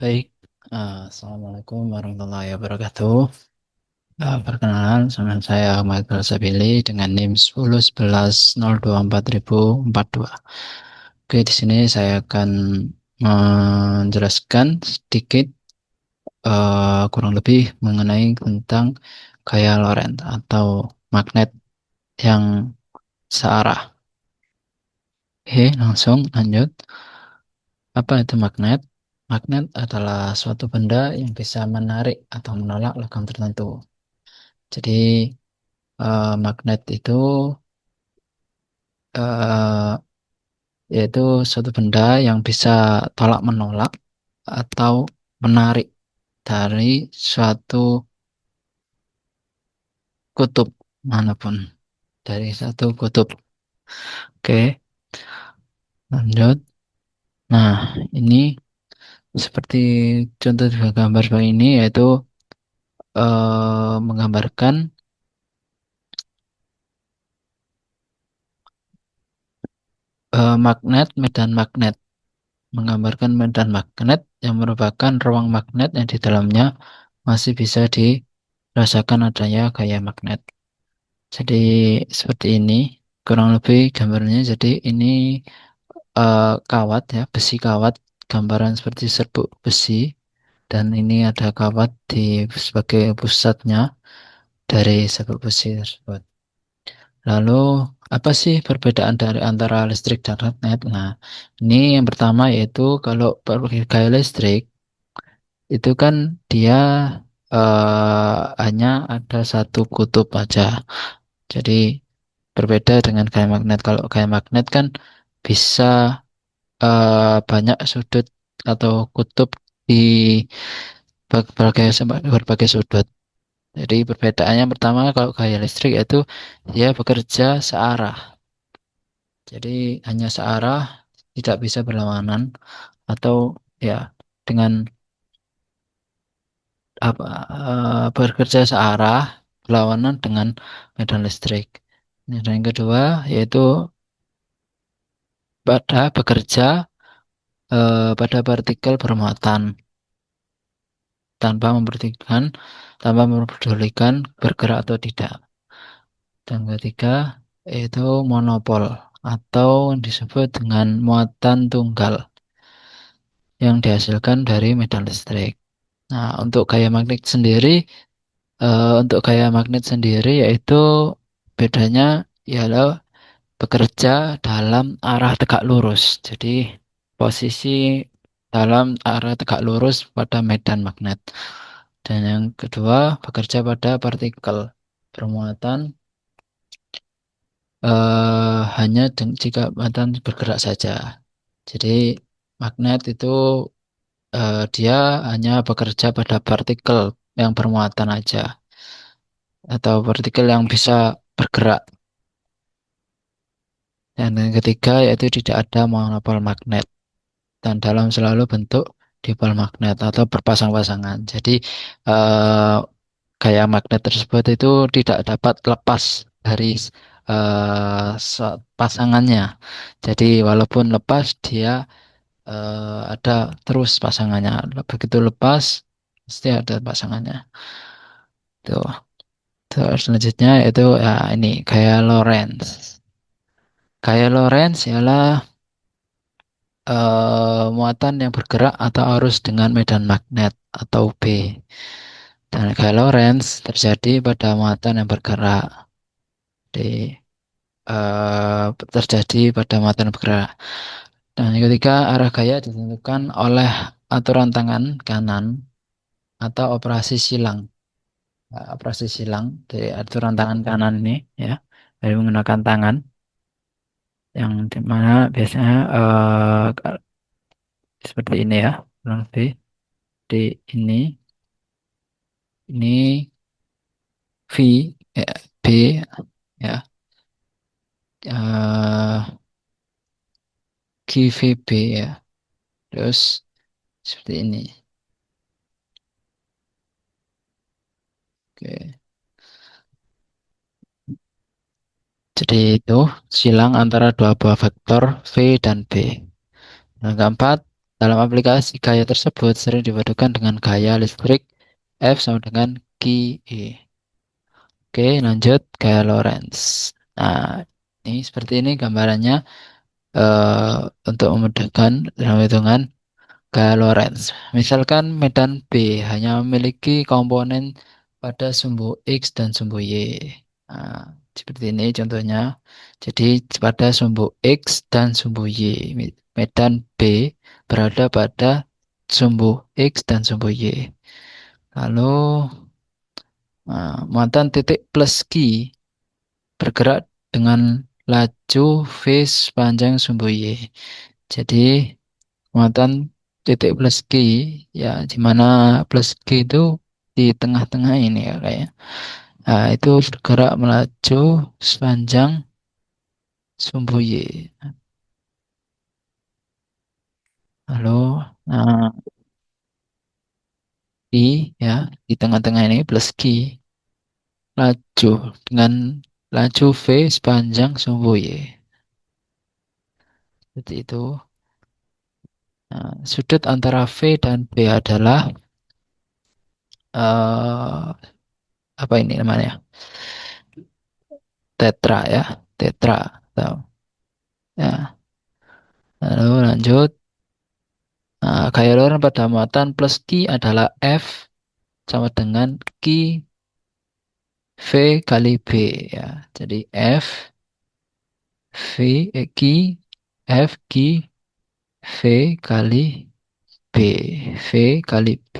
Baik, Assalamualaikum warahmatullahi wabarakatuh. Perkenalan, sama saya Michael Sabili dengan NIM 1011024042. Oke, di sini saya akan menjelaskan sedikit kurang lebih mengenai tentang gaya Lorentz atau magnet yang searah. Oke, langsung lanjut. Apa itu magnet? Magnet adalah suatu benda yang bisa menarik atau menolak logam tertentu. Jadi magnet itu eh, yaitu suatu benda yang bisa tolak menolak atau menarik dari suatu kutub manapun, dari satu kutub. Oke, lanjut. Nah, ini seperti contoh di gambar seperti ini, yaitu menggambarkan magnet, medan magnet, menggambarkan medan magnet yang merupakan ruang magnet yang di dalamnya masih bisa dirasakan adanya gaya magnet. Jadi seperti ini kurang lebih gambarnya. Jadi ini kawat ya, besi kawat, gambaran seperti serbuk besi, dan ini ada kawat di sebagai pusatnya dari serbuk besi tersebut. Lalu apa sih perbedaan dari antara listrik dan magnet? Nah, ini yang pertama yaitu kalau gaya listrik itu kan dia hanya ada satu kutub aja. Jadi berbeda dengan gaya magnet. Kalau gaya magnet kan bisa banyak sudut atau kutub di berbagai sudut. Jadi perbedaannya pertama kalau gaya listrik itu dia bekerja searah. Jadi hanya searah, tidak bisa berlawanan atau ya dengan apa bekerja searah berlawanan dengan medan listrik. Dan yang kedua yaitu pada bekerja pada partikel bermuatan tanpa memperdulikan bergerak atau tidak. Dan ketiga yaitu monopol atau disebut dengan muatan tunggal yang dihasilkan dari medan listrik. Nah, untuk gaya magnet sendiri yaitu bedanya ialah bekerja dalam arah tegak lurus. Jadi posisi dalam arah tegak lurus pada medan magnet. Dan yang kedua bekerja pada partikel bermuatan hanya jika muatan bergerak saja. Jadi magnet itu dia hanya bekerja pada partikel yang bermuatan aja atau partikel yang bisa bergerak. Dan yang ketiga yaitu tidak ada monopol magnet dan dalam selalu bentuk dipol magnet atau berpasang-pasangan. Jadi eh, gaya magnet tersebut itu tidak dapat lepas dari pasangannya. Jadi walaupun lepas dia ada terus pasangannya. Begitu lepas pasti ada pasangannya. Tuh. Terus selanjutnya itu ya ini gaya Lorentz. Gaya Lorentz ialah muatan yang bergerak atau arus dengan medan magnet atau B. Dan gaya Lorentz terjadi pada muatan yang bergerak. Di, terjadi pada muatan yang bergerak. Dan yang ketiga, arah gaya ditentukan oleh aturan tangan kanan atau operasi silang. Operasi silang dari aturan tangan kanan ini ya, dari menggunakan tangan yang dimana biasanya seperti ini ya, kurang lebih di ini. Ini V, ya, B, ya, eh GVB ya. Terus seperti ini. Oke. Jadi itu silang antara dua buah vektor V dan B. Yang keempat, Dalam aplikasi, gaya tersebut sering dipadukan dengan gaya listrik F sama dengan Q E. Oke, lanjut gaya Lorentz. Nah, ini seperti ini gambarannya eh, untuk memudahkan dalam hitungan gaya Lorentz. Misalkan medan B hanya memiliki komponen pada sumbu X dan sumbu Y. Nah, seperti ini contohnya. Jadi pada sumbu X dan sumbu Y, medan B berada pada sumbu X dan sumbu Y. Lalu muatan titik plus Q bergerak dengan laju V sepanjang sumbu Y. Jadi muatan titik plus Q ya di mana plus Q itu di tengah-tengah ini ya kayak. Nah, itu bergerak melaju sepanjang sumbu Y. Lalu nah, Q ya di tengah-tengah ini plus Q laju dengan laju V sepanjang sumbu Y. Seperti itu. Nah, sudut antara V dan B adalah eh, apa ini namanya? Tetra ya, tetra. Atau, ya. Lalu lanjut. Nah, gaya Lorentz pada muatan plus Q adalah F sama dengan Q V kali B ya. Jadi F V Q F Q V kali B V kali B.